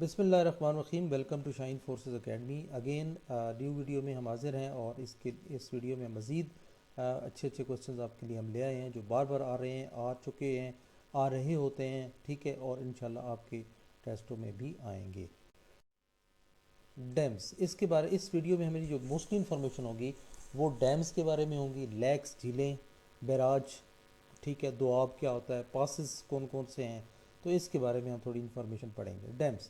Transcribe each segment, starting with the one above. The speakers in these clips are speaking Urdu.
بسم اللہ الرحمن الرحیم. Welcome to shine forces academy. Again new video میں ہم حاضر ہیں اور اس ویڈیو میں مزید اچھے کوسچنز آپ کے لیے ہم لے آئے ہیں جو بار بار آ رہے ہیں، آ چکے ہیں، آ رہے ہوتے ہیں، ٹھیک ہے، اور انشاءاللہ آپ کے ٹیسٹوں میں بھی آئیں گے. ڈیمز، اس ویڈیو میں ہماری جو موسٹلی انفارمیشن ہوگی وہ ڈیمز کے بارے میں ہوں گی. لیکس، جھیلیں، بیراج، ٹھیک ہے، دوآب کیا ہوتا ہے، پاسز کون کون سے ہیں، تو اس کے بارے میں ہم تھوڑی انفارمیشن پڑھیں گے. ڈیمز،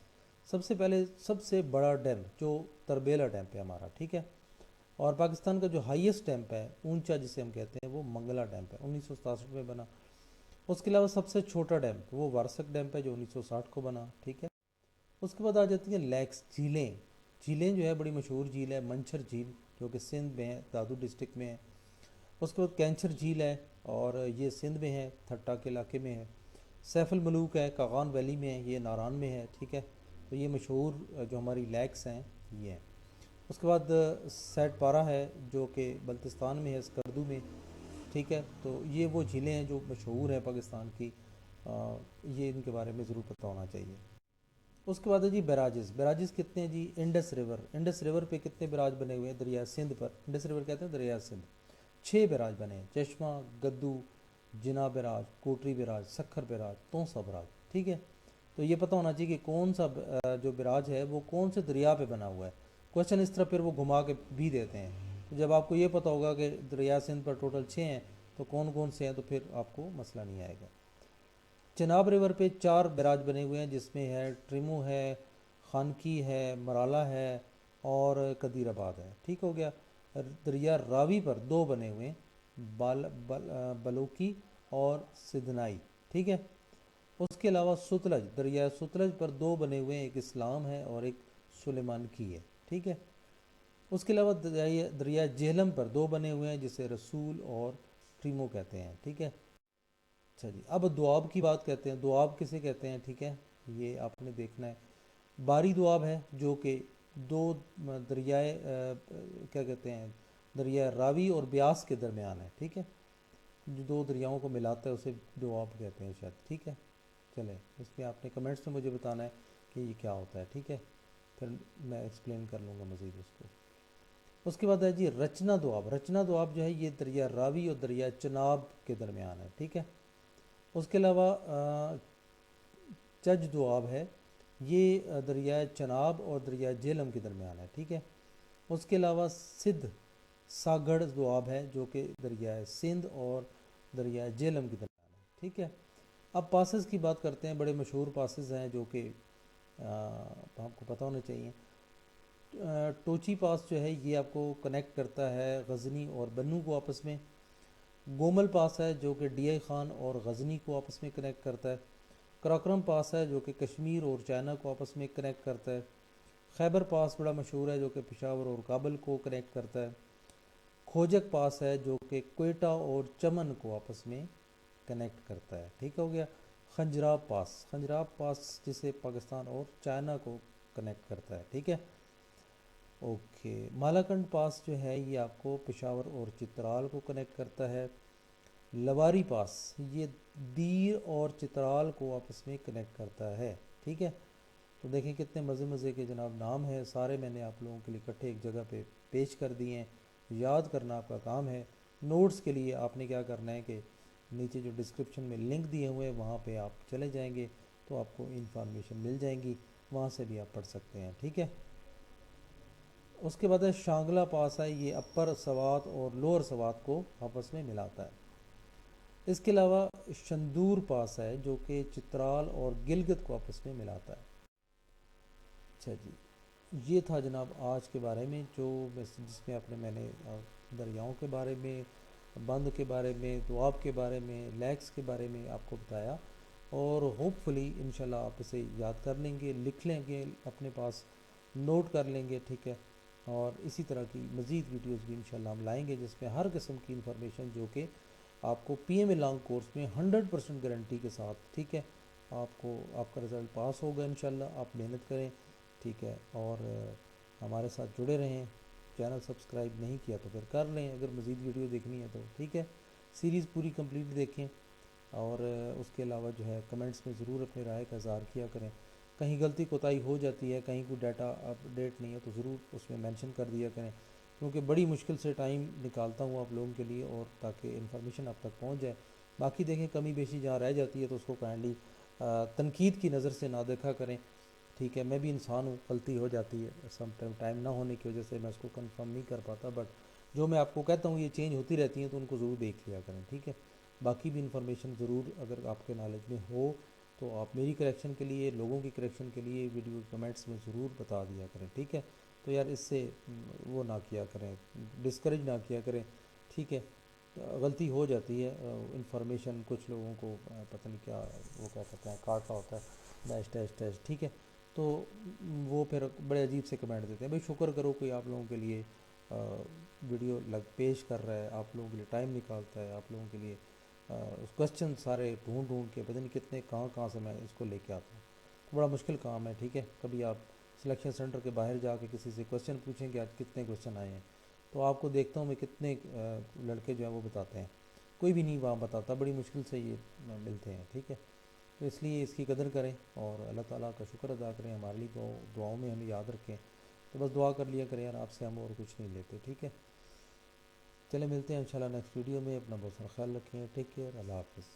سب سے پہلے سب سے بڑا ڈیم جو تربیلا ڈیم ہے ہمارا، ٹھیک ہے، اور پاکستان کا جو ہائیسٹ ڈیم ہے، اونچا جسے ہم کہتے ہیں، وہ منگلا ڈیم ہے، 1967 میں بنا. اس کے علاوہ سب سے چھوٹا ڈیم وہ وارسک ڈیم ہے جو 1960 کو بنا، ٹھیک ہے. اس کے بعد آ جاتی ہیں لیکس، جھیلیں. جھیلیں جو ہے بڑی مشہور جھیل ہے منچھر جھیل جو کہ سندھ میں ہے، دادو ڈسٹرکٹ میں ہے. اس کے بعد کینچر جھیل ہے اور یہ سندھ میں ہے، تھٹا کے علاقے میں ہے. سیف الملوک ہے، کاغان ویلی میں ہے، یہ ناران میں ہے، ٹھیک ہے. تو یہ مشہور جو ہماری لیکس ہیں یہ ہیں. اس کے بعد سیٹ پارا ہے جو کہ بلتستان میں ہے، اسکردو میں، ٹھیک ہے. تو یہ وہ جھیلیں ہیں جو مشہور ہیں پاکستان کی، یہ ان کے بارے میں ضرور پتہ ہونا چاہیے. اس کے بعد ہے جی بیراجز. بیراجز کتنے ہیں جی؟ انڈس ریور پہ کتنے بیراج بنے ہوئے ہیں؟ دریا سندھ پر، انڈس ریور کہتے ہیں دریا سندھ. 6 بیراج بنے ہیں: چشمہ، گدو، جنا barrage, Kotri barrage, Sukkur barrage, Taunsa barrage, ٹھیک ہے. تو یہ پتہ ہونا چاہیے کہ کون سا جو بیراج ہے وہ کون سے دریا پہ بنا ہوا ہے. کوشچن اس طرح پھر وہ گھما کے بھی دیتے ہیں. تو جب آپ کو یہ پتہ ہوگا کہ دریا سندھ پر ٹوٹل 6 ہیں تو کون کون سے ہیں تو پھر آپ کو مسئلہ نہیں آئے گا. چناب ریور پہ 4 بیراج بنے ہوئے ہیں جس میں ہے ٹریمو ہے، خانکی ہے، مرالا ہے اور قدیر آباد ہے، ٹھیک ہو گیا. دریا راوی پر 2 بنے ہوئے ہیں، بلوکی اور سدھنائی، ٹھیک ہے. اس کے علاوہ ستلج، دریا ستلج پر 2 بنے ہوئے ہیں، ایک اسلام ہے اور ایک سلیمان کی ہے، ٹھیک ہے. اس کے علاوہ دریا جہلم پر 2 بنے ہوئے ہیں جسے رسول اور ٹریمو کہتے ہیں، ٹھیک ہے. اچھا جی، اب دوآب کی بات کرتے ہیں. دوآب کسے کہتے ہیں؟ ٹھیک ہے، یہ آپ نے دیکھنا ہے. باری دوآب ہے جو کہ 2 دریائے کیا کہتے ہیں، دریا راوی اور بیاس کے درمیان ہے، ٹھیک ہے. جو 2 دریاؤں کو ملاتا ہے اسے دوآب کہتے ہیں شاید، ٹھیک ہے. چلیں، اس میں آپ نے کمنٹس میں مجھے بتانا ہے کہ یہ کیا ہوتا ہے، ٹھیک ہے، پھر میں ایکسپلین کر لوں گا مزید اس کو. اس کے بعد ہے جی رچنا دوآب. رچنا دوآب جو ہے یہ دریا راوی اور دریا چناب کے درمیان ہے، ٹھیک ہے. اس کے علاوہ چج دوآب ہے، یہ دریائے چناب اور دریائے جہلم کے درمیان ہے، ٹھیک ہے. اس کے علاوہ سدھ ساگڑ دوآب ہے جو کہ دریائے سندھ اور دریائے جہلم کے درمیان ہے، ٹھیک ہے. اب پاسز کی بات کرتے ہیں. بڑے مشہور پاسز ہیں جو کہ آپ کو پتہ ہونے چاہیے. ٹوچی پاس جو ہے یہ آپ کو کنیکٹ کرتا ہے غزنی اور بنو کو آپس میں. گومل پاس ہے جو کہ ڈی آئی خان اور غزنی کو آپس میں کنیکٹ کرتا ہے. کراکرم پاس ہے جو کہ کشمیر اور چائنا کو آپس میں کنیکٹ کرتا ہے. خیبر پاس بڑا مشہور ہے جو کہ پشاور اور کابل کو کنیکٹ کرتا ہے. کھوجک پاس ہے جو کہ کوئٹہ اور چمن کو آپس میں کنیکٹ کرتا ہے، ٹھیک ہو گیا. خنجراب پاس جسے پاکستان اور چائنا کو کنیکٹ کرتا ہے، ٹھیک ہے. اوکے. مالاکنڈ پاس جو ہے یہ آپ کو پشاور اور چترال کو کنیکٹ کرتا ہے. لواری پاس یہ دیر اور چترال کو آپس میں کنیکٹ کرتا ہے، ٹھیک ہے. تو دیکھیں کتنے مزے کے جناب نام ہیں، سارے میں نے آپ لوگوں کے لیے اکٹھے ایک جگہ پہ پیش کر دیے ہیں. یاد کرنا آپ کا کام ہے. نوٹس کے لیے آپ نے کیا کرنا ہے کہ نیچے جو ڈسکرپشن میں لنک دیے ہوئے ہیں وہاں پہ آپ چلے جائیں گے تو آپ کو انفارمیشن مل جائیں گی، وہاں سے بھی آپ پڑھ سکتے ہیں، ٹھیک ہے. اس کے بعد شانگلہ پاس ہے، یہ اپر سوات اور لوور سوات کو آپس میں ملاتا ہے. اس کے علاوہ شندور پاس ہے جو کہ چترال اور گلگت کو آپس میں ملاتا ہے. اچھا جی، یہ تھا جناب آج کے بارے میں جو جس میں میں نے دریاؤں کے بارے میں، بند کے بارے میں، دوآب کے بارے میں، لیکس کے بارے میں آپ کو بتایا. اور ہوپ فلی انشاءاللہ آپ اسے یاد کر لیں گے، لکھ لیں گے اپنے پاس، نوٹ کر لیں گے، ٹھیک ہے. اور اسی طرح کی مزید ویڈیوز بھی انشاءاللہ ہم لائیں گے جس میں ہر قسم کی انفارمیشن جو کہ آپ کو P M A long course میں 100% گارنٹی کے ساتھ، ٹھیک ہے، آپ کو آپ کا رزلٹ پاس ہوگا انشاءاللہ. آپ محنت کریں، ٹھیک ہے، اور ہمارے ساتھ جڑے رہیں. چینل سبسکرائب نہیں کیا تو پھر کر لیں اگر مزید ویڈیو دیکھنی ہے تو، ٹھیک ہے. سیریز پوری کمپلیٹ دیکھیں اور اس کے علاوہ جو ہے کمنٹس میں ضرور اپنی رائے کا اظہار کیا کریں. کہیں غلطی کوتاہی ہو جاتی ہے، کہیں کوئی ڈیٹا اپ ڈیٹ نہیں ہے تو ضرور اس میں مینشن کر دیا کریں، کیونکہ بڑی مشکل سے ٹائم نکالتا ہوں آپ لوگوں کے لیے اور تاکہ انفارمیشن آپ تک پہنچ جائے۔ باقی دیکھیں کمی بیشی جہاں رہ جاتی ہے تو اس کو کائنڈلی تنقید کی نظر سے نہ دیکھا کریں، ٹھیک ہے۔ میں بھی انسان ہوں، غلطی ہو جاتی ہے، سم ٹائم نہ ہونے کی وجہ سے میں اس کو کنفرم نہیں کر پاتا، بٹ جو میں آپ کو کہتا ہوں یہ چینج ہوتی رہتی ہیں تو ان کو ضرور دیکھ لیا کریں، ٹھیک ہے۔ باقی بھی انفارمیشن ضرور اگر آپ کے نالج میں ہو تو آپ میری کریکشن کے لیے، لوگوں کی کریکشن کے لیے ویڈیو کمنٹس میں ضرور بتا دیا کریں، ٹھیک ہے۔ تو یار اس سے وہ نہ کیا کریں، ڈسکریج نہ کیا کریں، ٹھیک ہے۔ غلطی ہو جاتی ہے، انفارمیشن کچھ لوگوں کو پتہ نہیں کیا وہ کیا کہتے ہیں کاٹا ہوتا ہے ڈیش ڈیش ڈیش، ٹھیک ہے۔ تو وہ پھر بڑے عجیب سے کمنٹ دیتے ہیں۔ بھائی شکر کرو کوئی آپ لوگوں کے لیے ویڈیو پیش کر رہا ہے، آپ لوگوں کے لیے ٹائم نکالتا ہے، آپ لوگوں کے لیے کوسچن سارے ڈھونڈ ڈھونڈ کے پتہ نہیں کتنے کہاں سے میں اس کو لے کے آتا ہوں، تو بڑا مشکل کام ہے، ٹھیک ہے۔ کبھی آپ سلیکشن سینٹر کے باہر جا کے کسی سے کوسچن پوچھیں کہ آج کتنے کوسچن آئے ہیں، تو آپ کو دیکھتا ہوں میں کتنے لڑکے جو ہیں وہ بتاتے ہیں، کوئی بھی نہیں وہاں بتاتا، بڑی مشکل سے یہ ملتے ہیں، ٹھیک ہے۔ تو اس لیے اس کی قدر کریں اور اللہ تعالیٰ کا شکر ادا کریں، ہمارے لیے دعاؤں میں ہمیں یاد رکھیں، تو بس دعا کر لیا کریں یار، آپ سے ہم اور کچھ نہیں لیتے، ٹھیک ہے۔ چلے ملتے ہیں انشاءاللہ نیکسٹ ویڈیو میں، اپنا بہت سارا خیال رکھیں، ٹیک کیئر، اللہ حافظ۔